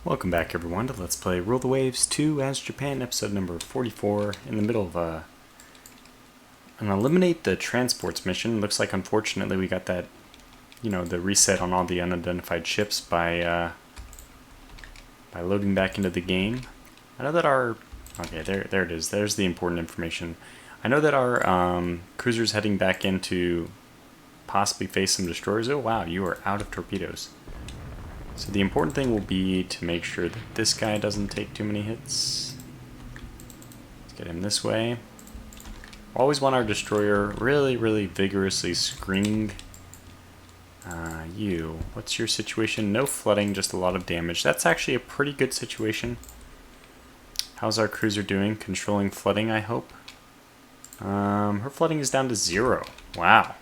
Welcome back everyone to Let's Play Rule the Waves 2 as Japan, episode number 44, in the middle of an eliminate the transports mission. Looks like unfortunately we got that, the reset on all the unidentified ships by loading back into the game. I know that our, okay, there it is, there's the important information. I know that our cruiser's heading back in to possibly face some destroyers. Oh wow, you are out of torpedoes. So the important thing will be to make sure that this guy doesn't take too many hits. Let's get him this way. Always want our destroyer really vigorously screened. What's your situation? No flooding, just a lot of damage. That's actually a pretty good situation. How's our cruiser doing? Controlling flooding, I hope. Her flooding is down to 0. Wow.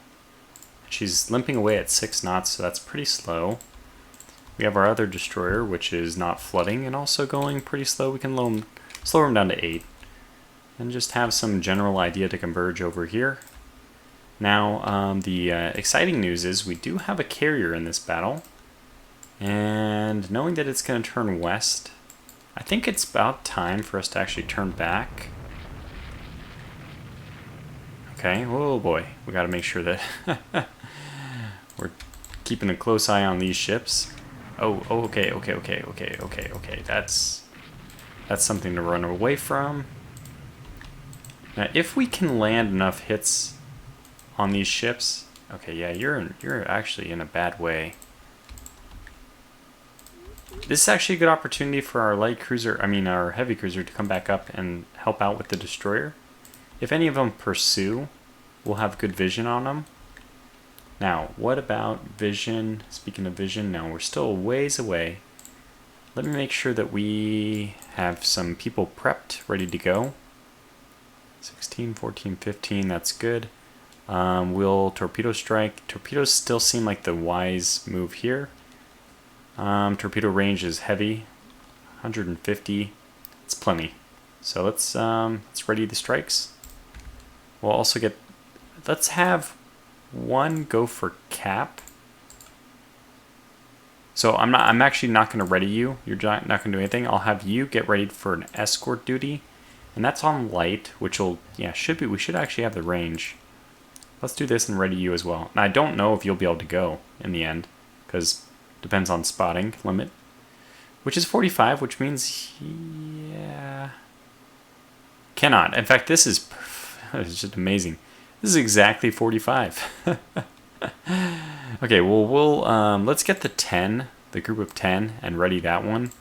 She's limping away at 6 knots, so that's pretty slow. We have our other destroyer, which is not flooding and also going pretty slow. We can slow him down to 8. And just have some general idea to converge over here. Now, the exciting news is we do have a carrier in this battle. And knowing that it's going to turn west, I think it's about time for us to actually turn back. Okay, oh boy, we got to make sure that we're keeping a close eye on these ships. Oh, okay. That's something to run away from. Now, if we can land enough hits on these ships, okay, yeah, you're actually in a bad way. This is actually a good opportunity for our our heavy cruiser to come back up and help out with the destroyer. If any of them pursue, we'll have good vision on them. Now, what about vision? Speaking of vision, now we're still a ways away. Let me make sure that we have some people prepped, ready to go. 16, 14, 15, that's good. We'll torpedo strike. Torpedoes still seem like the wise move here. Torpedo range is heavy, 150. It's plenty. So let's ready the strikes. We'll also let's have one go for cap. So I'm actually not going to ready you. You're not going to do anything. I'll have you get ready for an escort duty, and that's on light, which will we should actually have the range. Let's do this and ready you as well. And I don't know if you'll be able to go in the end, because depends on spotting limit, which is 45, which means cannot. In fact, this is it's just amazing. This is exactly 45. Okay, well, let's get the 10, the group of 10, and ready that one.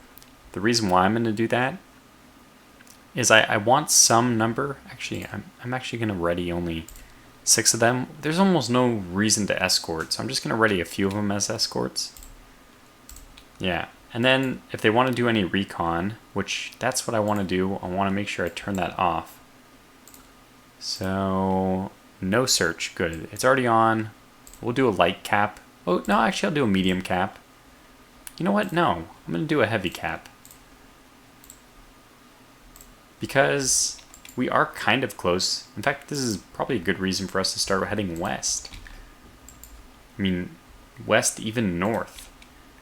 The reason why I'm going to do that is I want some number. Actually, I'm actually going to ready only 6 of them. There's almost no reason to escort, so I'm just going to ready a few of them as escorts. Yeah, and then if they want to do any recon, which that's what I want to do, I want to make sure I turn that off. So no search, good. It's already on. We'll do a light cap. Oh, no, actually I'll do a medium cap. You know what? No, I'm going to do a heavy cap. Because we are kind of close. In fact, this is probably a good reason for us to start heading west. I mean, west, even north.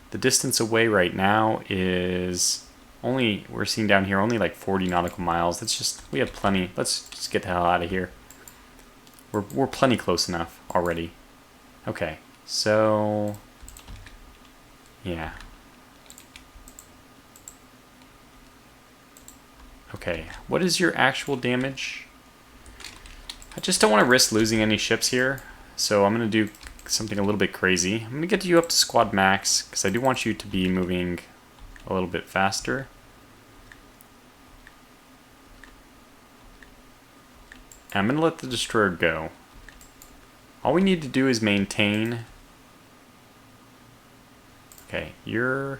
The distance away right now is we're seeing down here only like 40 nautical miles. We have plenty. Let's just get the hell out of here. We're plenty close enough already. Okay, so yeah. Okay, what is your actual damage? I just don't want to risk losing any ships here, so I'm going to do something a little bit crazy. I'm going to get you up to squad max, because I do want you to be moving a little bit faster. I'm going to let the destroyer go. All we need to do is maintain. Okay, your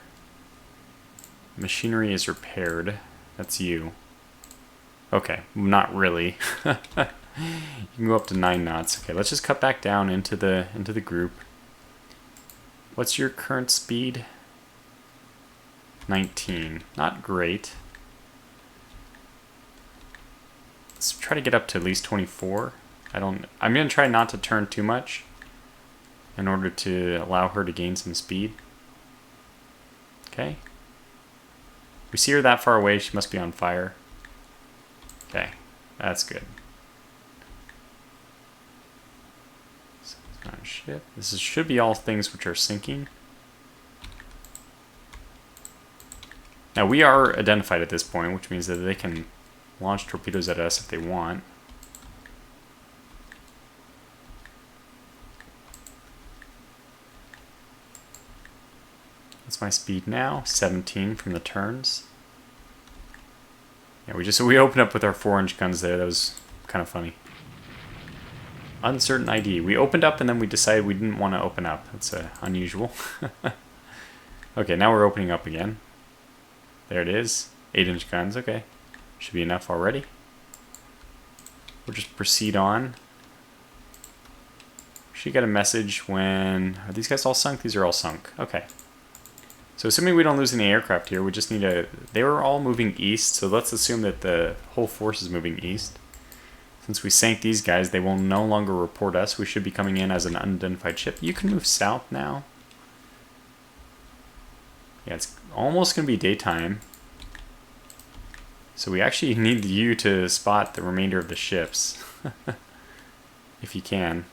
machinery is repaired. That's you. Okay, not really. You can go up to 9 knots. Okay, let's just cut back down into the group. What's your current speed? 19. Not great. Let's try to get up to at least 24. I'm going to try not to turn too much in order to allow her to gain some speed. Okay. We see her that far away. She must be on fire. Okay, that's good. So it's not a ship. Should be all things which are sinking. Now we are identified at this point, which means that they can launch torpedoes at us if they want. What's my speed now? 17 from the turns. Yeah, we opened up with our 4-inch guns there. That was kind of funny. Uncertain ID. We opened up and then we decided we didn't want to open up. That's unusual. Okay, now we're opening up again. There it is. 8-inch guns. Okay. Should be enough already. We'll just proceed on. Should get a message when... Are these guys all sunk? These are all sunk. Okay. So assuming we don't lose any aircraft here, we just need to... They were all moving east, so let's assume that the whole force is moving east. Since we sank these guys, they will no longer report us. We should be coming in as an unidentified ship. You can move south now. Yeah, it's almost going to be daytime. So we actually need you to spot the remainder of the ships. If you can.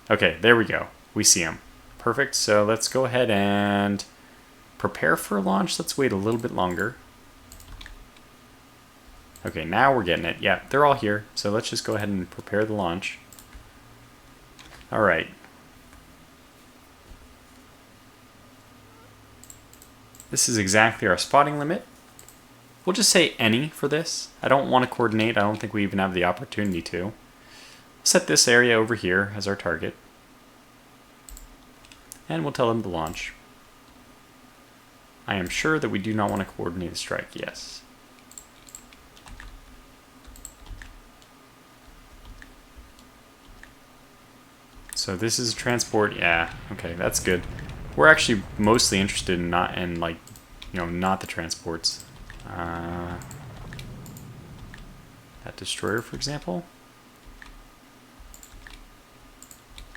Okay, there we go. We see them. Perfect, so let's go ahead and prepare for launch. Let's wait a little bit longer. Okay, now we're getting it. Yeah, they're all here. So let's just go ahead and prepare the launch. All right. This is exactly our spotting limit. We'll just say any for this. I don't want to coordinate. I don't think we even have the opportunity to. Set this area over here as our target. And we'll tell them to launch. I am sure that we do not want to coordinate a strike. Yes. So this is a transport. Yeah. Okay, that's good. We're actually mostly interested in not the transports. That destroyer, for example.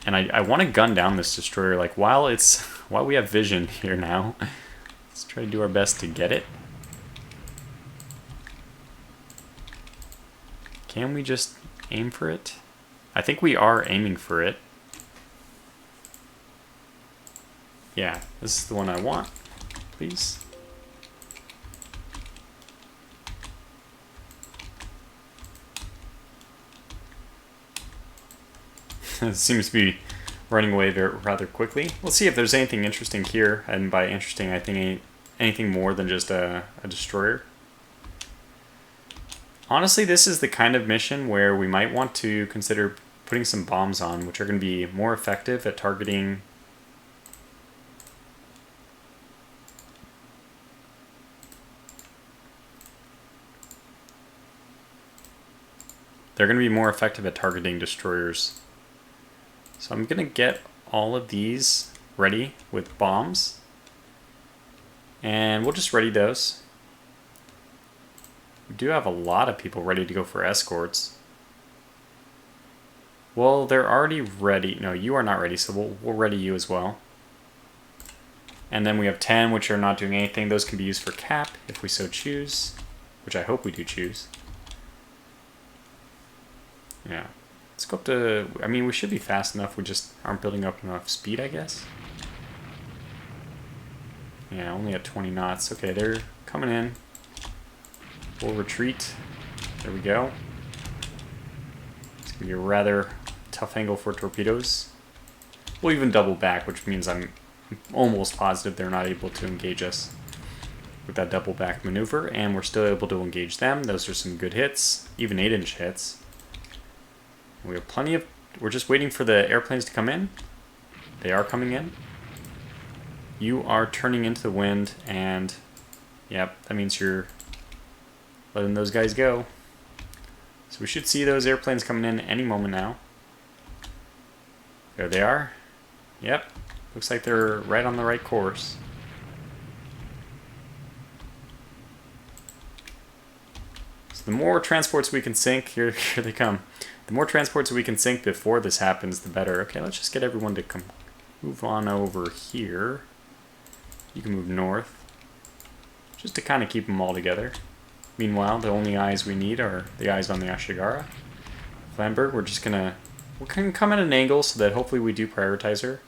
And I want to gun down this destroyer. Like while we have vision here now, let's try to do our best to get it. Can we just aim for it? I think we are aiming for it. Yeah, this is the one I want, please. It seems to be running away rather quickly. We'll see if there's anything interesting here, and by interesting I think anything more than just a destroyer. Honestly, this is the kind of mission where we might want to consider putting some bombs on, which are going to be more effective at targeting... They're going to be more effective at targeting destroyers. So I'm going to get all of these ready with bombs. And we'll just ready those. We do have a lot of people ready to go for escorts. Well, they're already ready. No, you are not ready, so we'll ready you as well. And then we have 10, which are not doing anything. Those can be used for cap, if we so choose. Which I hope we do choose. Yeah. Let's go up to... I mean, we should be fast enough. We just aren't building up enough speed, I guess. Yeah, only at 20 knots. Okay, they're coming in. We'll retreat. There we go. It's going to be a rather tough angle for torpedoes. We'll even double back, which means I'm almost positive they're not able to engage us with that double back maneuver. And we're still able to engage them. Those are some good hits, even 8-inch hits. We have plenty of... We're just waiting for the airplanes to come in. They are coming in. You are turning into the wind, and... Yep, that means you're letting those guys go. So we should see those airplanes coming in any moment now. There they are. Yep, looks like they're right on the right course. So the more transports we can sink... Here they come. The more transports we can sink before this happens, the better. Okay, let's just get everyone to come move on over here. You can move north. just to kind of keep them all together. Meanwhile, the only eyes we need are the eyes on the Ashigara. Flamberg, we're gonna come at an angle so that hopefully we do prioritize her.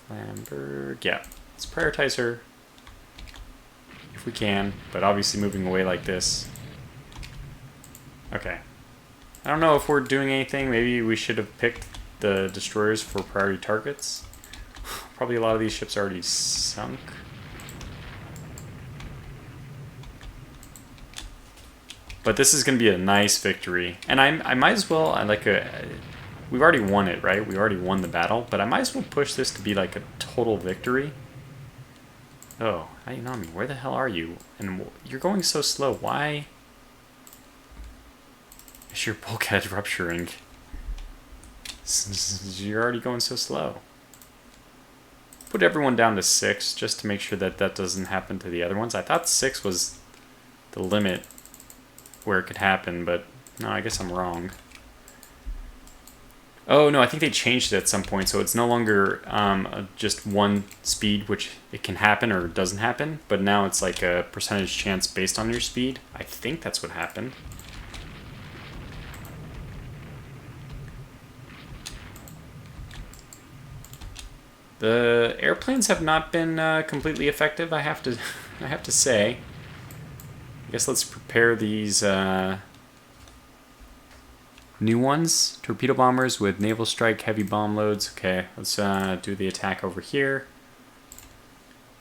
Flamberg, yeah, let's prioritize her if we can, but obviously moving away like this. Okay. I don't know if we're doing anything. Maybe we should have picked the destroyers for priority targets. Probably a lot of these ships are already sunk. But this is going to be a nice victory. And I might as well, we've already won it, right? We already won the battle. But I might as well push this to be like a total victory. Oh, Ainami, where the hell are you? And you're going so slow. Why is your bulkhead rupturing? You're already going so slow. Put everyone down to 6 just to make sure that that doesn't happen to the other ones. I thought 6 was the limit where it could happen, but no, I guess I'm wrong. Oh no, I think they changed it at some point, so it's no longer just one speed which it can happen or doesn't happen, but now it's like a percentage chance based on your speed. I think that's what happened. The airplanes have not been completely effective, I have to say. I guess let's prepare these new ones. Torpedo bombers with naval strike, heavy bomb loads. Okay, let's do the attack over here.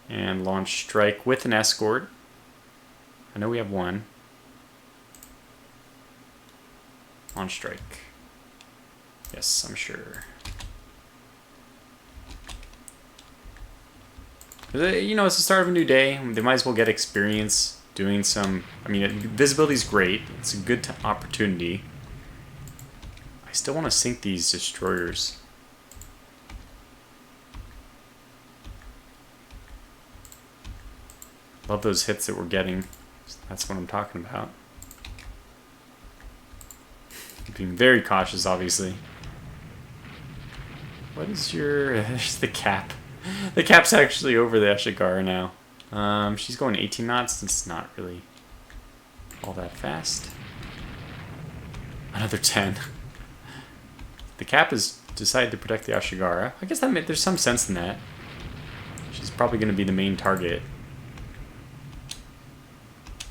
And launch strike with an escort. I know we have one. Launch strike. Yes, I'm sure. You know, it's the start of a new day. They might as well get experience doing some... I mean, visibility's great. It's a good opportunity. I still want to sink these destroyers. Love those hits that we're getting. That's what I'm talking about. Being very cautious, obviously. What is your... There's the cap. The cap's actually over the Ashigara now. She's going 18 knots. It's not really all that fast. Another 10. The cap has decided to protect the Ashigara. I guess there's some sense in that. She's probably going to be the main target.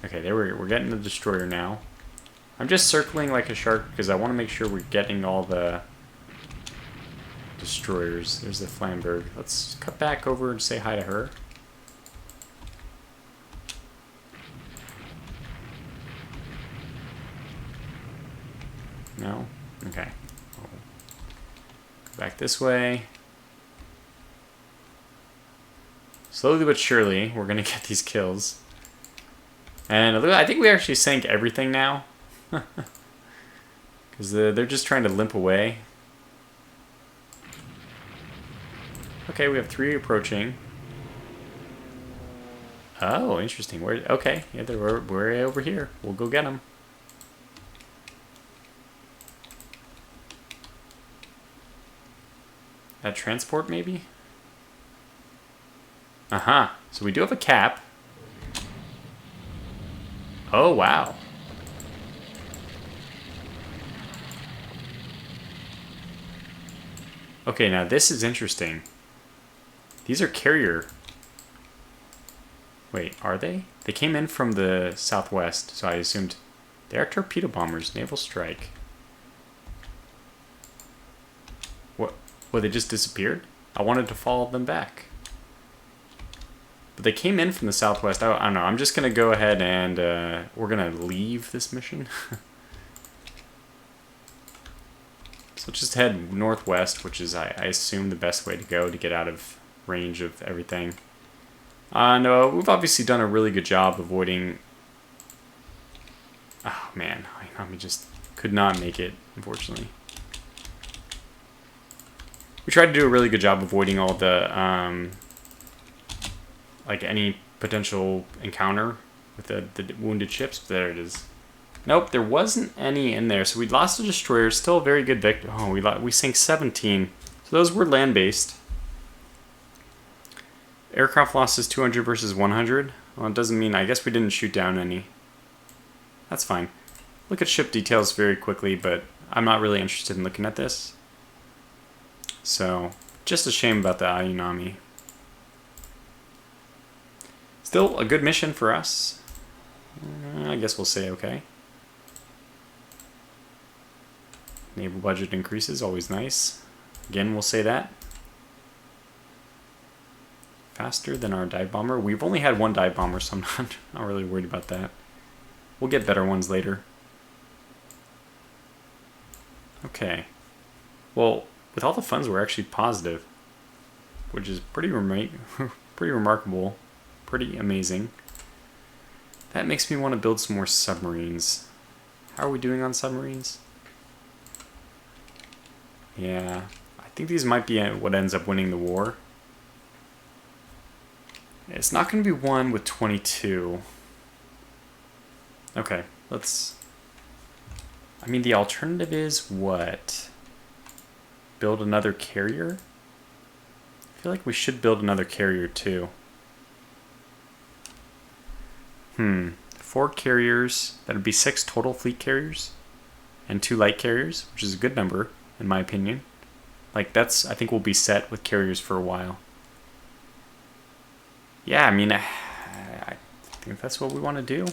Okay, there we're getting the destroyer now. I'm just circling like a shark because I want to make sure we're getting all the destroyers. There's the Flamberg. Let's cut back over and say hi to her. No? Okay. Go back this way. Slowly but surely, we're going to get these kills. And I think we actually sank everything now. Because they're just trying to limp away. Okay, we have 3 approaching. Oh, interesting. Okay, yeah, we're over here. We'll go get them. That transport, maybe? Uh-huh. So we do have a cap. Oh, wow. Okay, now this is interesting. These are carrier. Wait, are they? They came in from the southwest, so I assumed they are torpedo bombers, naval strike. What? Well, they just disappeared? I wanted to follow them back. But they came in from the southwest. I don't know. I'm just going to go ahead and we're going to leave this mission. So just head northwest, which is, I assume, the best way to go to get out of range of everything. No, we've obviously done a really good job avoiding... Oh, man. I just could not make it, unfortunately. We tried to do a really good job avoiding all the... like any potential encounter with the wounded ships. There it is. Nope, there wasn't any in there. So we lost a destroyer. Still a very good victory. Oh, we sank 17. So those were land-based. Aircraft losses 200 versus 100. Well, it doesn't mean, I guess we didn't shoot down any. That's fine. Look at ship details very quickly, but I'm not really interested in looking at this. So, just a shame about the Ayanami. Still a good mission for us. I guess we'll say okay. Naval budget increases, always nice. Again, we'll say that. Faster than our dive bomber. We've only had one dive bomber, so I'm not really worried about that. We'll get better ones later. Okay. Well, with all the funds, we're actually positive, which is pretty remarkable, pretty amazing. That makes me want to build some more submarines. How are we doing on submarines? Yeah, I think these might be what ends up winning the war. It's not going to be one with 22. Okay, let's... I mean, the alternative is what? Build another carrier? I feel like we should build another carrier too. 4 carriers. That would be 6 total fleet carriers. And 2 light carriers, which is a good number, in my opinion. Like, that's... I think we'll be set with carriers for a while. Yeah, I mean, I think that's what we want to do.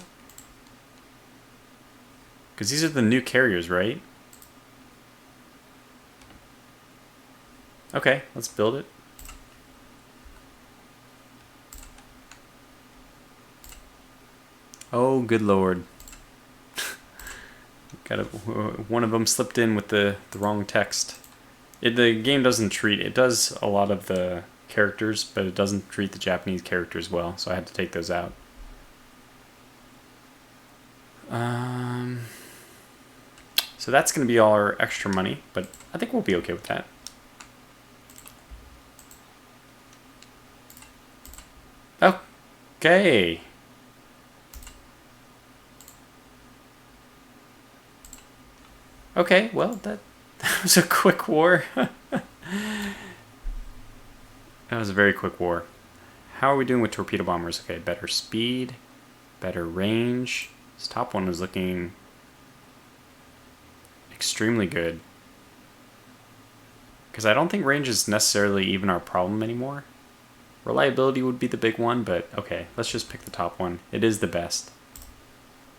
Because these are the new carriers, right? Okay, let's build it. Oh, good lord. One of them slipped in with the wrong text. The game doesn't treat... It does a lot of the characters, but it doesn't treat the Japanese characters well, so I had to take those out. So that's going to be all our extra money, but I think we'll be okay with that. Okay. Okay, well, that was a quick war. That was a very quick war. How are we doing with torpedo bombers? Okay, better speed, better range. This top one was looking extremely good. Because I don't think range is necessarily even our problem anymore. Reliability would be the big one, but okay, let's just pick the top one. It is the best.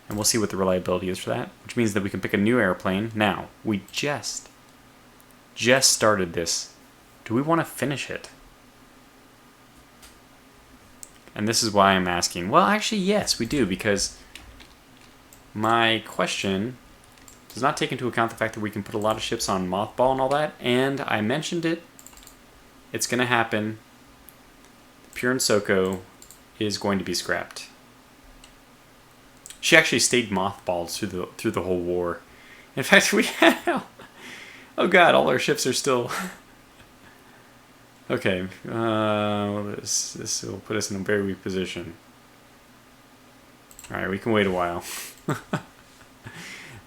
And we'll see what the reliability is for that, which means that we can pick a new airplane. Now, we just started this. Do we want to finish it? And this is why I'm asking. Well, actually, yes, we do, because my question does not take into account the fact that we can put a lot of ships on mothball and all that, and I mentioned it. It's going to happen. Pure and Soko is going to be scrapped. She actually stayed mothballed through the whole war. In fact, we had... Oh god, all our ships are still... Okay, this will put us in a very weak position. Alright, we can wait a while.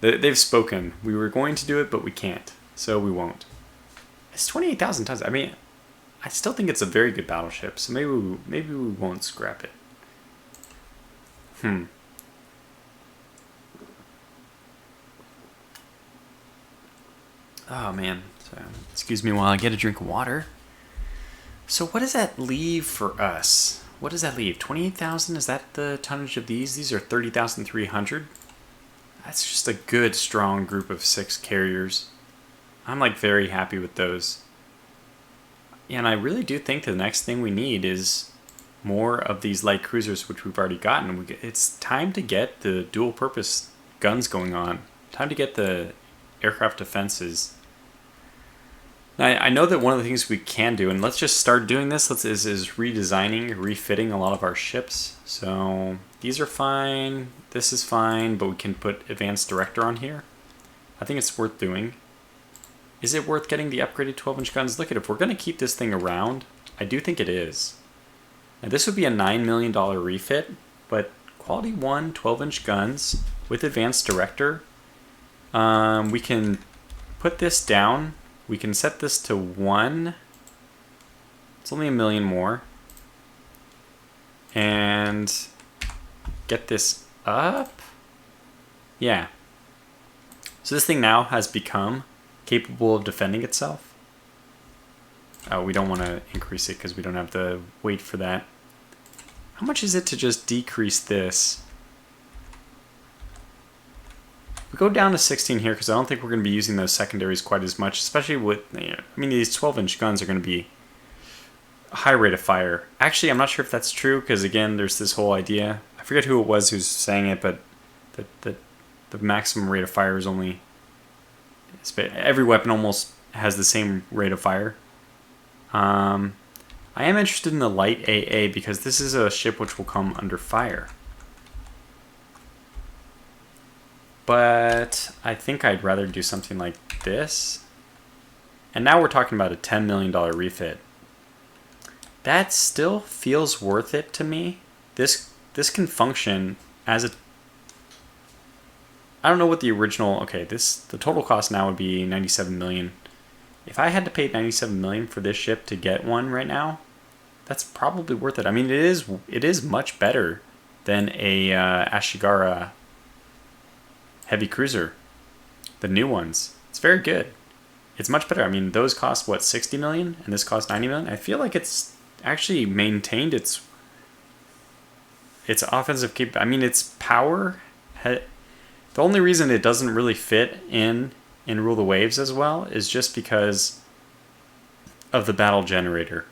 They've spoken. We were going to do it, but we can't. So we won't. It's 28,000 tons. I mean, I still think it's a very good battleship, so maybe we won't scrap it. Oh man, so, excuse me while I get a drink of water. So what does that leave for us? What does that leave? 28,000? Is that the tonnage of these? These are 30,300. That's just a good, strong group of 6 carriers. I'm like very happy with those. And I really do think the next thing we need is more of these light cruisers, which we've already gotten. It's time to get the dual-purpose guns going on. Time to get the aircraft defenses. Now, I know that one of the things we can do, and let's just start doing this, is redesigning, refitting a lot of our ships. So these are fine, this is fine, but we can put Advanced Director on here. I think it's worth doing. Is it worth getting the upgraded 12-inch guns? Look at it, if we're going to keep this thing around, I do think it is. Now this would be a $9 million refit, but quality 1 12-inch guns with Advanced Director. We can put this down. We can set this to 1. It's only $1 million more. and get this up. Yeah. So this thing now has become capable of defending itself. Oh, we don't want to increase it because we don't have the weight for that. How much is it to just decrease this? We go down to 16 here because I don't think we're going to be using those secondaries quite as much, especially with, I mean, these 12-inch guns are going to be a high rate of fire. Actually, I'm not sure if that's true because, again, there's this whole idea. I forget who it was who's saying it, but the maximum rate of fire is only... Every weapon almost has the same rate of fire. I am interested in the light AA because this is a ship which will come under fire. But I think I'd rather do something like this. And now we're talking about a $10 million refit. That still feels worth it to me. This can function as a... I don't know what the original... Okay, the total cost now would be $97 million. If I had to pay $97 million for this ship to get one right now, that's probably worth it. I mean, it is much better than a Ashigara heavy cruiser. The new ones. It's very good. It's much better. I mean, those cost, what, $60 million? And this costs $90 million? I feel like it's actually maintained its offensive capability. I mean, its power... The only reason it doesn't really fit in Rule the Waves as well is just because of the battle generator.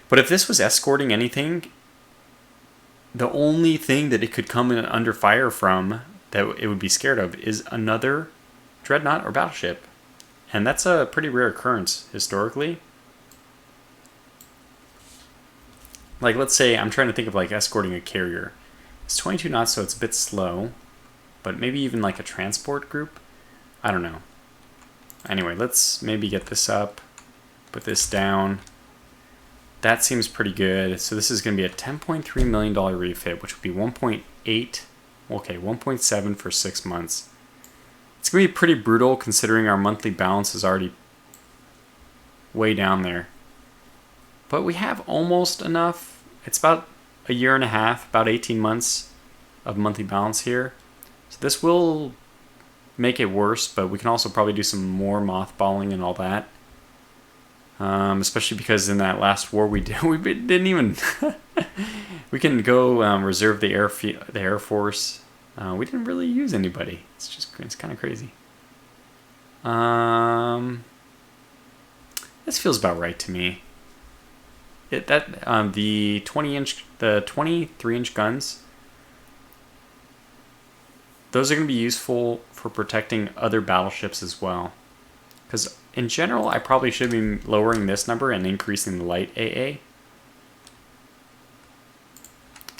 But if this was escorting anything, the only thing that it could come in under fire from that it would be scared of is another Dreadnought or battleship. And that's a pretty rare occurrence historically. Like, let's say I'm trying to think of like escorting a carrier. It's 22 knots, so it's a bit slow. But maybe even like a transport group? I don't know. Anyway, let's maybe get this up. Put this down. That seems pretty good. So this is going to be a $10.3 million refit, which would be 1.8. Okay, 1.7 for 6 months. It's going to be pretty brutal considering our monthly balance is already way down there. But we have almost enough. It's about a year and a half, about 18 months of monthly balance here. So this will make it worse, but we can also probably do some more mothballing and all that. Especially because in that last war we didn't even... we can go reserve the Air Force. We didn't really use anybody. It's kind of crazy. This feels about right to me. The 23-inch guns, those are going to be useful for protecting other battleships as well. Because in general, I probably should be lowering this number and increasing the light AA.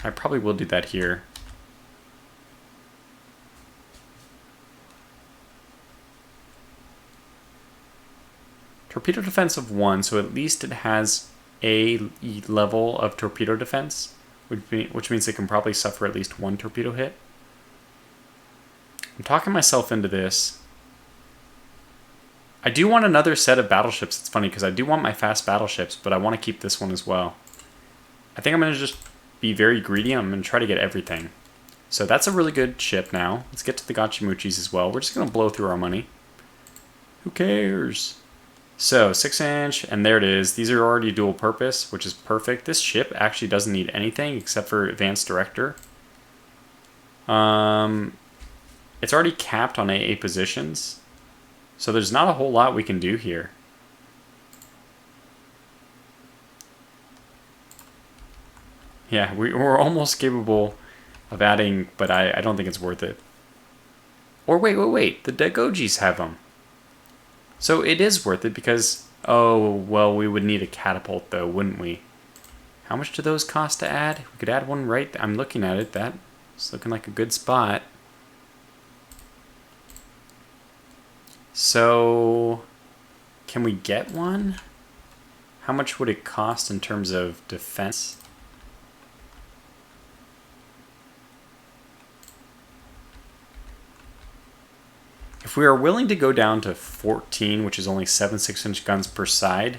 I probably will do that here. Torpedo defense of 1, so at least it has a level of torpedo defense, which means it can probably suffer at least 1 torpedo hit. I'm talking myself into this. I do want another set of battleships. It's funny because I do want my fast battleships, but I want to keep this one as well. I think I'm going to just be very greedy. I'm going to try to get everything. So that's a really good ship now. Let's get to the Gachimuchis as well. We're just going to blow through our money. Who cares? So 6-inch, and there it is. These are already dual purpose, which is perfect. This ship actually doesn't need anything except for advanced director. It's already capped on AA positions, so there's not a whole lot we can do here. Yeah, we're almost capable of adding, but I don't think it's worth it. Or wait, the Dagojis have them. So it is worth it because, oh, well, we would need a catapult though, wouldn't we? How much do those cost to add? We could add one right, I'm looking at it, that's looking like a good spot. So, can we get one? How much would it cost in terms of defense? If we are willing to go down to 14, which is only 7 6-inch guns per side,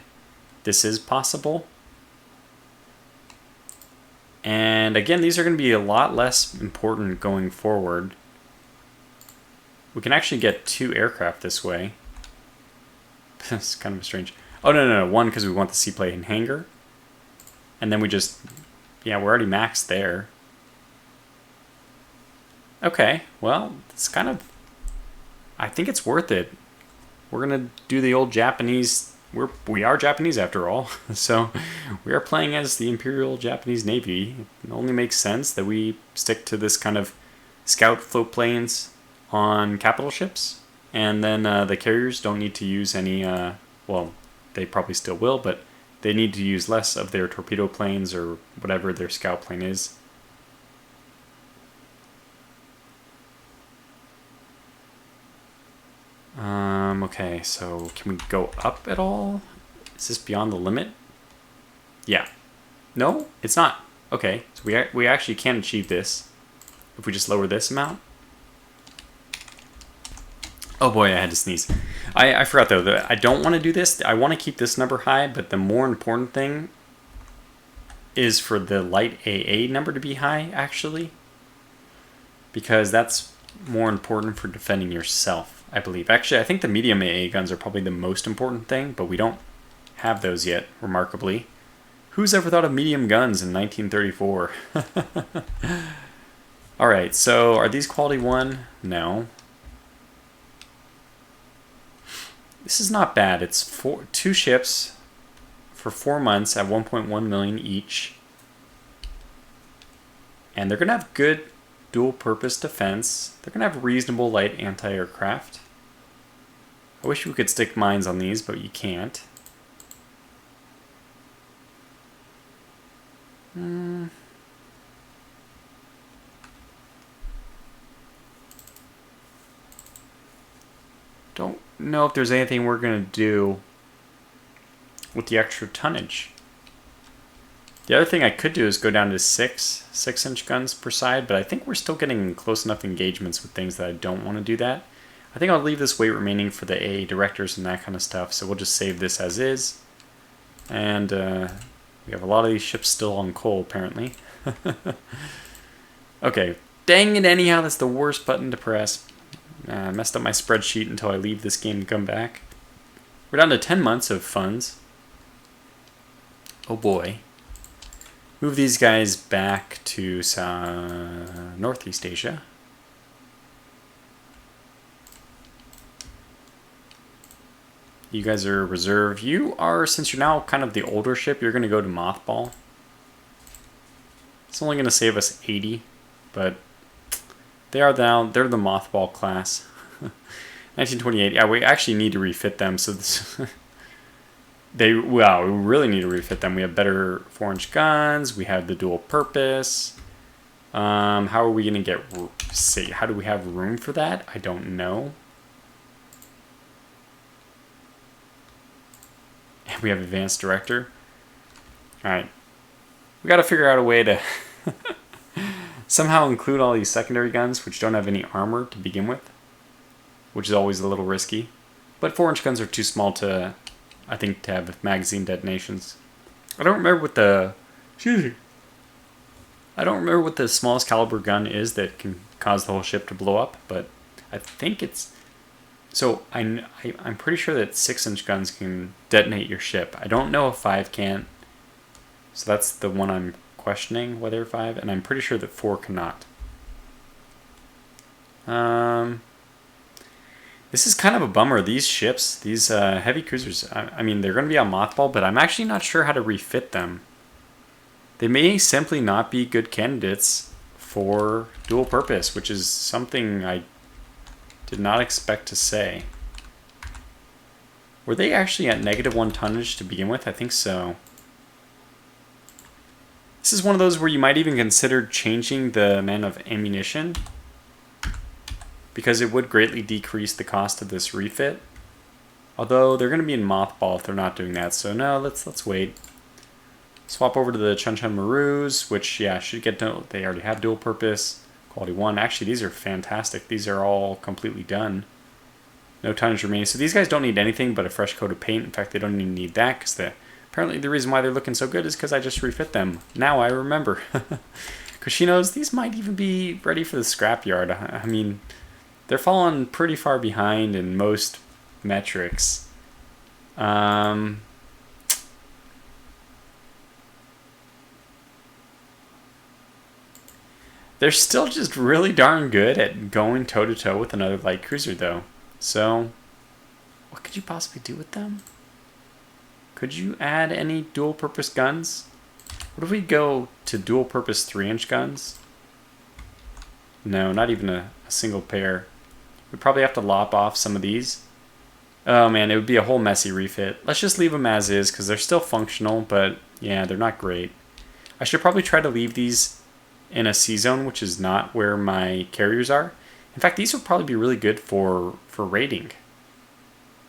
this is possible. And again, these are going to be a lot less important going forward. We can actually get 2 aircraft this way. It's kind of strange. Oh, no. 1 because we want the seaplane hangar. And then we just... Yeah, we're already maxed there. Okay, well, it's kind of... I think it's worth it. We're going to do the old Japanese... We are Japanese after all. So we are playing as the Imperial Japanese Navy. It only makes sense that we stick to this kind of scout float planes on capital ships. And then the carriers don't need to use any... well, they probably still will, but they need to use less of their torpedo planes or whatever their scout plane is. Okay, so can we go up at all? Is this beyond the limit? Yeah. No, it's not. Okay, so we actually can achieve this if we just lower this amount. Oh boy, I had to sneeze. I forgot though, that I don't want to do this. I want to keep this number high, but the more important thing is for the light AA number to be high, actually. Because that's more important for defending yourself, I believe. Actually, I think the medium AA guns are probably the most important thing, but we don't have those yet, remarkably. Who's ever thought of medium guns in 1934? Alright, so are these quality 1? No. This is not bad. It's 2 ships for 4 months at 1.1 million each. And they're going to have good dual-purpose defense. They're going to have reasonable light anti-aircraft. I wish we could stick mines on these, but you can't. Don't know if there's anything we're going to do with the extra tonnage. The other thing I could do is go down to 6-inch guns per side, but I think we're still getting close enough engagements with things that I don't want to do that. I think I'll leave this weight remaining for the AA directors and that kind of stuff, so we'll just save this as is. And we have a lot of these ships still on coal, apparently. Okay, dang it anyhow, that's the worst button to press. I messed up my spreadsheet until I leave this game and come back. We're down to 10 months of funds. Oh boy. Move these guys back to Northeast Asia. You guys are reserve. You are, since you're now kind of the older ship, you're going to go to mothball. It's only going to save us 80, but they're the mothball class. 1928. Yeah, we actually need to refit them. So this we really need to refit them. We have better 4-inch guns. We have the dual purpose. How are we going to get... how do we have room for that? I don't know. We have advanced director. Alright. We got to figure out a way to somehow include all these secondary guns, which don't have any armor to begin with, which is always a little risky. But 4-inch guns are too small to, I think, to have magazine detonations. I don't remember what the... I don't remember what the smallest caliber gun is that can cause the whole ship to blow up, but I think it's... So I'm pretty sure that 6-inch guns can detonate your ship. I don't know if 5 can't. So that's the one I'm questioning, whether 5, and I'm pretty sure that 4 cannot. This is kind of a bummer. These ships, these heavy cruisers, I mean, they're going to be on mothball, but I'm actually not sure how to refit them. They may simply not be good candidates for dual purpose, which is something I did not expect to say. Were they actually at -1 tonnage to begin with? I think so. This is one of those where you might even consider changing the amount of ammunition, because it would greatly decrease the cost of this refit. Although they're going to be in mothball if they're not doing that, so no, let's wait. Swap over to the Chun Chun Marus, which, yeah, should get done. They already have dual purpose. Quality 1. Actually, these are fantastic. These are all completely done. No tonnage remaining. So these guys don't need anything but a fresh coat of paint. In fact, they don't even need that because the Apparently the reason why they're looking so good is because I just refit them. Now I remember. Because she knows these might even be ready for the scrapyard. I mean, they're falling pretty far behind in most metrics. They're still just really darn good at going toe-to-toe with another light cruiser, though. So, what could you possibly do with them? Could you add any dual-purpose guns? What if we go to dual-purpose 3-inch guns? No, not even a single pair. We'd probably have to lop off some of these. Oh man, it would be a whole messy refit. Let's just leave them as is, because they're still functional, but yeah, they're not great. I should probably try to leave these in a C-zone, which is not where my carriers are. In fact, these would probably be really good for raiding.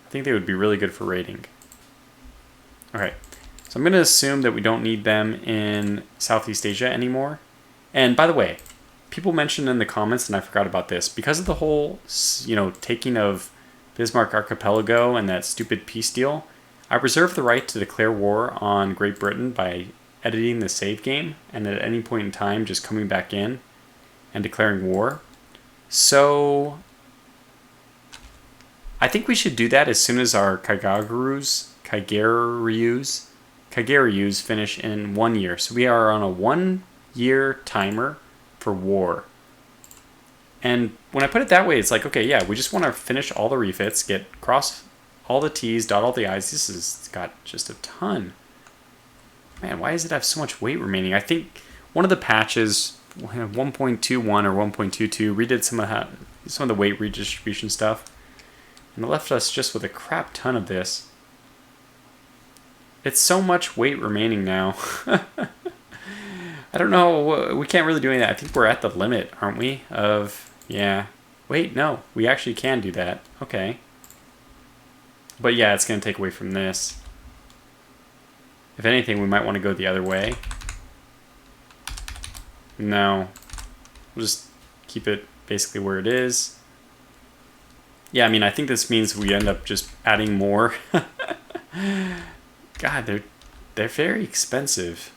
I think they would be really good for raiding. Alright, so I'm going to assume that we don't need them in Southeast Asia anymore. And by the way, people mentioned in the comments, and I forgot about this, because of the whole, taking of Bismarck Archipelago and that stupid peace deal, I reserve the right to declare war on Great Britain by editing the save game, and at any point in time just coming back in and declaring war. So I think we should do that as soon as our Kaigaryus finish in 1 year. So we are on a 1 year timer for war. And when I put it that way, it's like, okay, yeah, we just want to finish all the refits, cross all the T's, dot all the I's. This has got just a ton. Man, why does it have so much weight remaining? I think one of the patches, 1.21 or 1.22, redid some of the weight redistribution stuff. And it left us just with a crap ton of this. It's so much weight remaining now. I don't know. We can't really do any of that. I think we're at the limit, aren't we? Yeah. Wait, no. We actually can do that. Okay. But yeah, it's going to take away from this. If anything, we might want to go the other way. No. We'll just keep it basically where it is. Yeah, I mean, I think this means we end up just adding more. God, they're very expensive.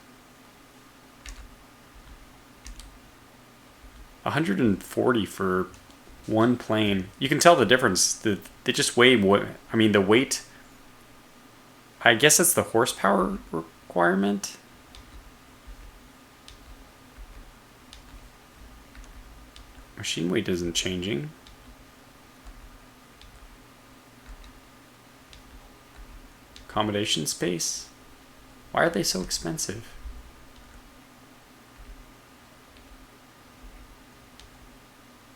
140 for one plane. You can tell the difference. They just weigh what, I mean, the weight, I guess that's the horsepower requirement. Machine weight isn't changing. Accommodation space. Why are they so expensive?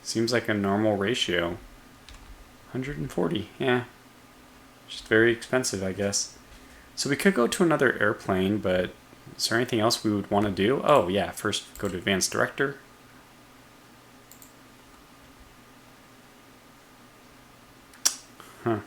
Seems like a normal ratio. 140, yeah. Just very expensive, I guess. So we could go to another airplane, but is there anything else we would want to do? Oh, yeah, first go to Advanced Director. Huh.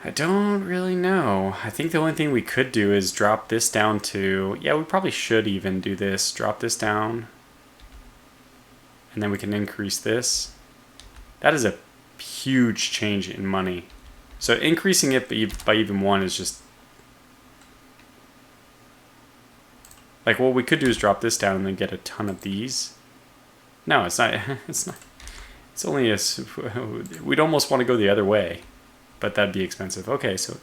I don't really know. I think the only thing we could do is drop this down to... Yeah, we probably should even do this. Drop this down. And then we can increase this. That is a huge change in money. So increasing it by even 1 is just... Like, what we could do is drop this down and then get a ton of these. No, it's not. It's not. It's only a... We'd almost want to go the other way. But that'd be expensive. Okay, so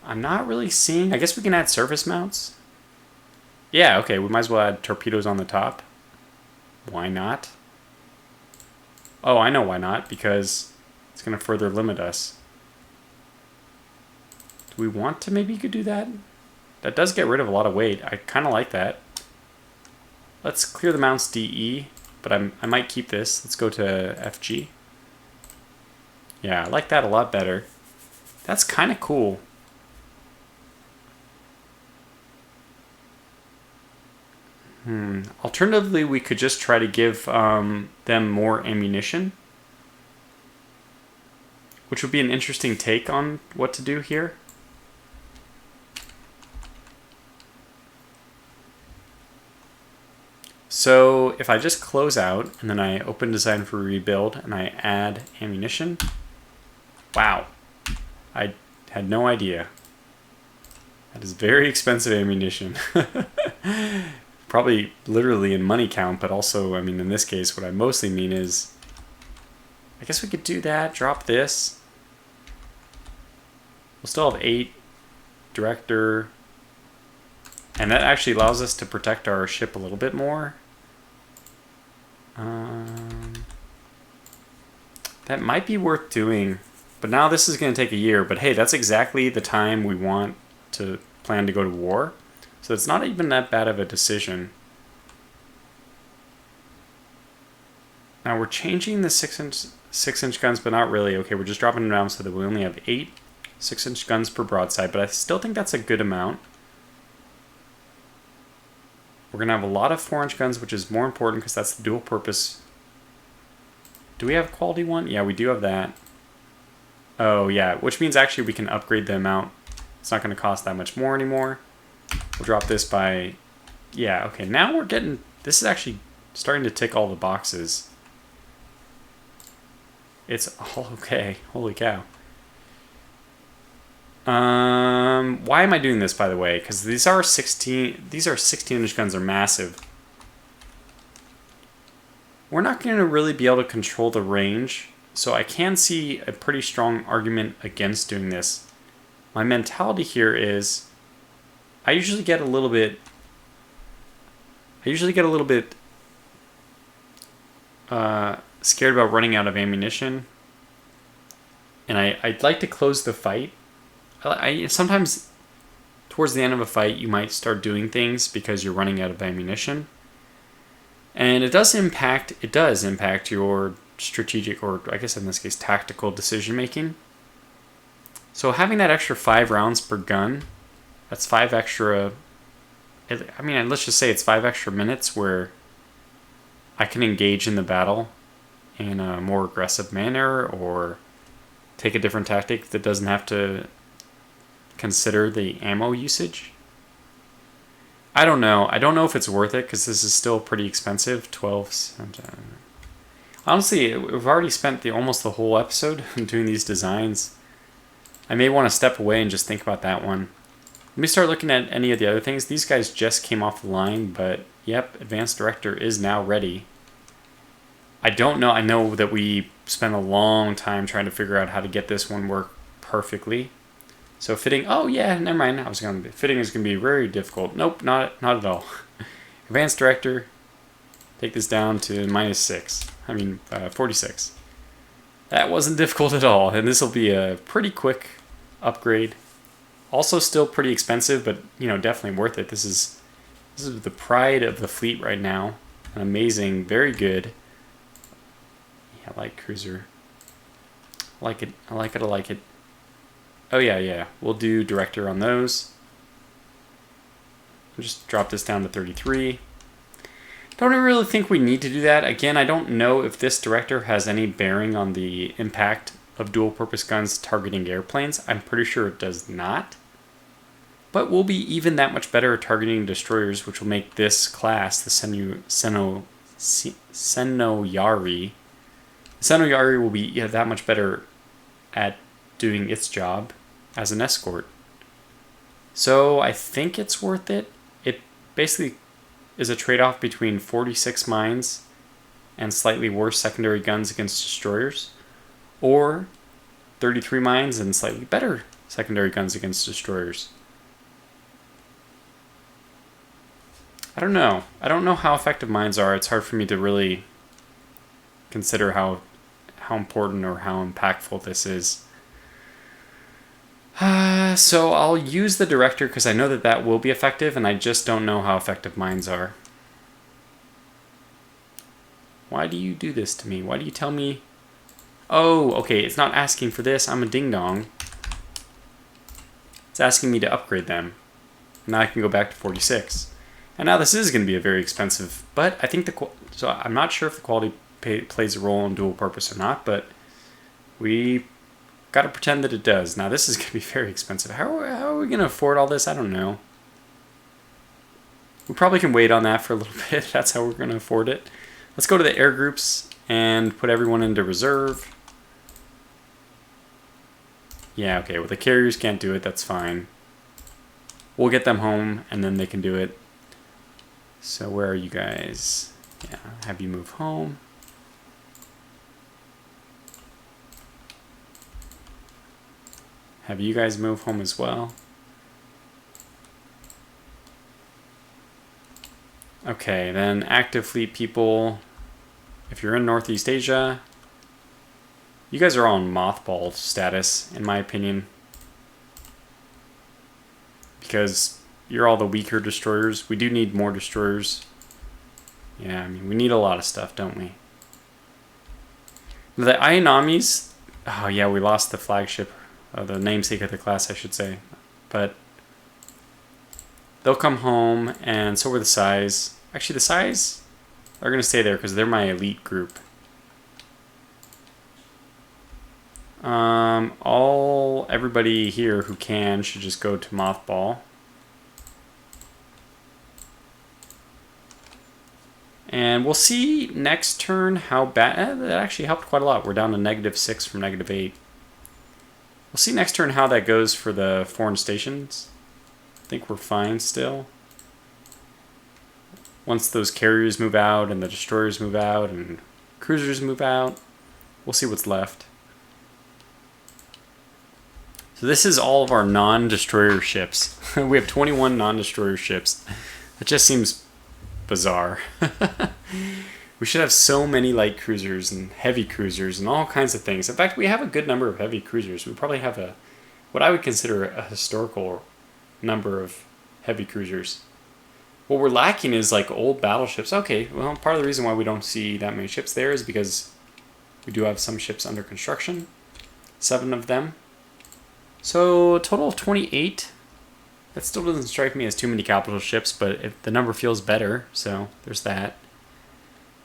I'm not really seeing... I guess we can add surface mounts. Yeah, okay, we might as well add torpedoes on the top. Why not? Oh, I know why not, because it's going to further limit us. Do we want to maybe could do that? That does get rid of a lot of weight. I kind of like that. Let's clear the mounts DE, but I might keep this. Let's go to FG. Yeah, I like that a lot better. That's kind of cool. Alternatively, we could just try to give them more ammunition, which would be an interesting take on what to do here. So if I just close out and then I open design for rebuild and I add ammunition, wow, I had no idea. That is very expensive ammunition. Probably literally in money count, but also, I mean, in this case, what I mostly mean is, I guess we could do that, drop this. We'll still have 8 director, and that actually allows us to protect our ship a little bit more. That might be worth doing, but now this is going to take a year. But hey, that's exactly the time we want to plan to go to war, so it's not even that bad of a decision. Now we're changing the 6-inch guns, but not really. Okay, we're just dropping them down so that we only have 8 6-inch guns per broadside, but I still think that's a good amount. We're going to have a lot of 4-inch guns, which is more important because that's the dual purpose. Do we have quality 1? Yeah, we do have that. Oh, yeah, which means actually we can upgrade the amount. It's not going to cost that much more anymore. We'll drop this by... Yeah, okay, now we're getting... This is actually starting to tick all the boxes. It's all okay. Holy cow. Why am I doing this, by the way? Because these are 16-inch guns are massive. We're not going to really be able to control the range, so I can see a pretty strong argument against doing this. My mentality here is I usually get a little bit scared about running out of ammunition, and I'd like to close the fight. Sometimes towards the end of a fight you might start doing things because you're running out of ammunition, and it does impact your strategic, or I guess in this case tactical, decision making. So having that extra 5 rounds per gun, that's 5 extra, I mean, let's just say it's 5 extra minutes where I can engage in the battle in a more aggressive manner or take a different tactic that doesn't have to consider the ammo usage. I don't know. I don't know if it's worth it because this is still pretty expensive. 12. Honestly, we've already spent almost the whole episode doing these designs. I may want to step away and just think about that one. Let me start looking at any of the other things. These guys just came off the line, but yep, Advanced Director is now ready. I don't know. I know that we spent a long time trying to figure out how to get this one work perfectly. So fitting, oh yeah, never mind. Fitting is going to be very difficult. Nope, not at all. Advanced Director, take this down to -6. 46. That wasn't difficult at all, and this will be a pretty quick upgrade. Also still pretty expensive, but definitely worth it. This is the pride of the fleet right now. An amazing, very good. Yeah, light cruiser. I like it. Oh yeah. We'll do director on those. We'll just drop this down to 33. Don't really think we need to do that. Again, I don't know if this director has any bearing on the impact of dual purpose guns targeting airplanes. I'm pretty sure it does not. But we'll be even that much better at targeting destroyers, which will make this class, the Senoyari. Senoyari will be that much better at doing its job as an escort. So I think it's worth it. It basically is a trade-off between 46 mines and slightly worse secondary guns against destroyers, or 33 mines and slightly better secondary guns against destroyers. I don't know. I don't know how effective mines are. It's hard for me to really consider how important or how impactful this is. So I'll use the director because I know that will be effective, and I just don't know how effective mines are. Why do you do this to me? Why do you tell me? Oh, okay, it's not asking for this. I'm a ding-dong. It's asking me to upgrade them. Now I can go back to 46. And now this is going to be a very expensive, but I think so I'm not sure if the quality plays a role in dual purpose or not, but we got to pretend that it does. Now this is going to be very expensive. How are we going to afford all this? I don't know. We probably can wait on that for a little bit. That's how we're going to afford it. Let's go to the air groups and put everyone into reserve. Yeah, okay, well the carriers can't do it, that's fine. We'll get them home and then they can do it. So where are you guys? Yeah, have you move home. Have you guys move home as well. Okay, then active fleet people, if you're in Northeast Asia, you guys are all in mothball status, in my opinion. Because you're all the weaker destroyers. We do need more destroyers. Yeah, I mean, we need a lot of stuff, don't we? The Aonamis, oh yeah, we lost the flagship, the namesake of the class, I should say. But they'll come home, and so are the Sais. Actually, the Sais are going to stay there because they're my elite group. Everybody here who can should just go to mothball. And we'll see next turn how bad. That actually helped quite a lot. We're down to -6 from -8. We'll see next turn how that goes for the foreign stations. I think we're fine still. Once those carriers move out and the destroyers move out and cruisers move out, we'll see what's left. So this is all of our non-destroyer ships. We have 21 non-destroyer ships. That just seems bizarre. We should have so many light cruisers and heavy cruisers and all kinds of things. In fact, we have a good number of heavy cruisers. We probably have what I would consider a historical number of heavy cruisers. What we're lacking is like old battleships. Okay, well, part of the reason why we don't see that many ships there is because we do have some ships under construction. 7 of them. So a total of 28. That still doesn't strike me as too many capital ships, but the number feels better, so there's that.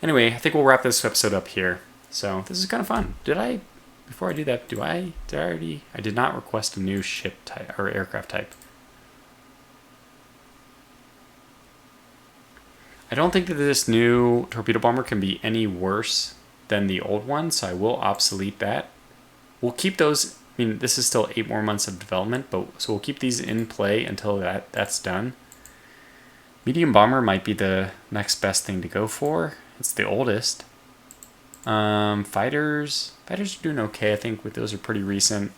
Anyway, I think we'll wrap this episode up here. So this is kind of fun. Before I do that, I did not request a new ship type or aircraft type. I don't think that this new torpedo bomber can be any worse than the old one, so I will obsolete that. We'll keep those. I mean, this is still 8 more months of development, so we'll keep these in play until that's done. Medium bomber might be the next best thing to go for. It's the oldest. Fighters are doing okay. I think those are pretty recent.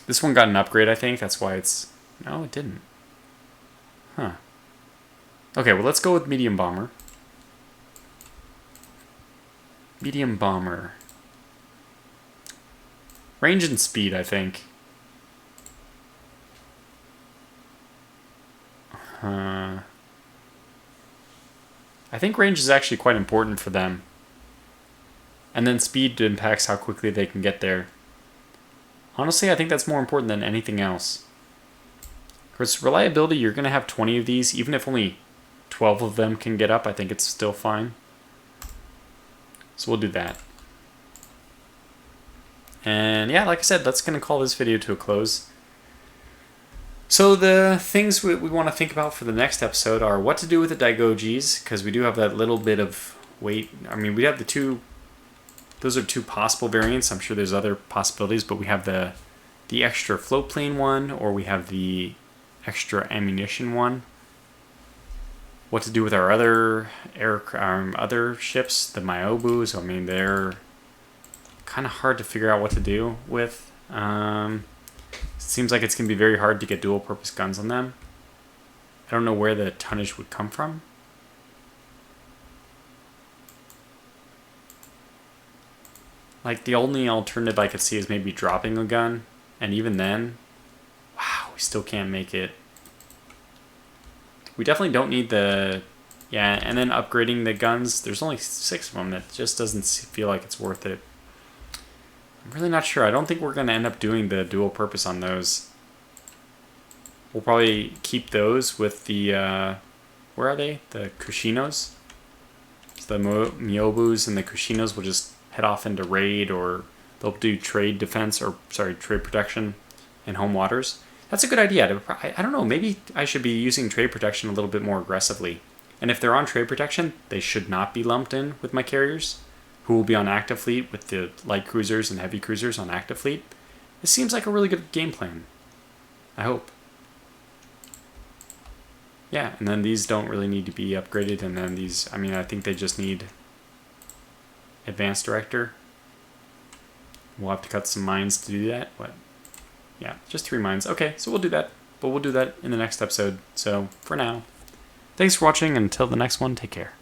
This one got an upgrade, I think. That's why it's... No, it didn't. Huh. Okay, well, let's go with medium bomber. Medium bomber. Range and speed, I think. I think range is actually quite important for them. And then speed impacts how quickly they can get there. Honestly, I think that's more important than anything else. Because reliability, you're going to have 20 of these. Even if only 12 of them can get up, I think it's still fine. So we'll do that. And yeah, like I said, that's going to call this video to a close. So the things we want to think about for the next episode are what to do with the Daigojis, because we do have that little bit of weight. I mean, we have the two, those are 2 possible variants. I'm sure there's other possibilities, but we have the extra float plane one, or we have the extra ammunition one. What to do with our other other ships, the Myobus. I mean, they're kind of hard to figure out what to do with. Seems like it's going to be very hard to get dual purpose guns on them. I don't know where the tonnage would come from. Like, the only alternative I could see is maybe dropping a gun. And even then, wow, we still can't make it. We definitely don't need the... Yeah, and then upgrading the guns. There's only 6 of them. It just doesn't feel like it's worth it. I'm really not sure. I don't think we're going to end up doing the dual purpose on those. We'll probably keep those with the... where are they? The Kushinos? So the Myobus and the Kushinos will just head off into raid, or they'll do trade defense, or sorry, trade protection in home waters. That's a good idea. I don't know, maybe I should be using trade protection a little bit more aggressively. And if they're on trade protection, they should not be lumped in with my carriers, who will be on active fleet with the light cruisers and heavy cruisers on active fleet. This seems like a really good game plan. I hope. Yeah, and then these don't really need to be upgraded, and then these, I mean, I think they just need advanced director. We'll have to cut some mines to do that, but yeah, just 3 mines. Okay, so we'll do that, but we'll do that in the next episode. So for now, thanks for watching, and until the next one, take care.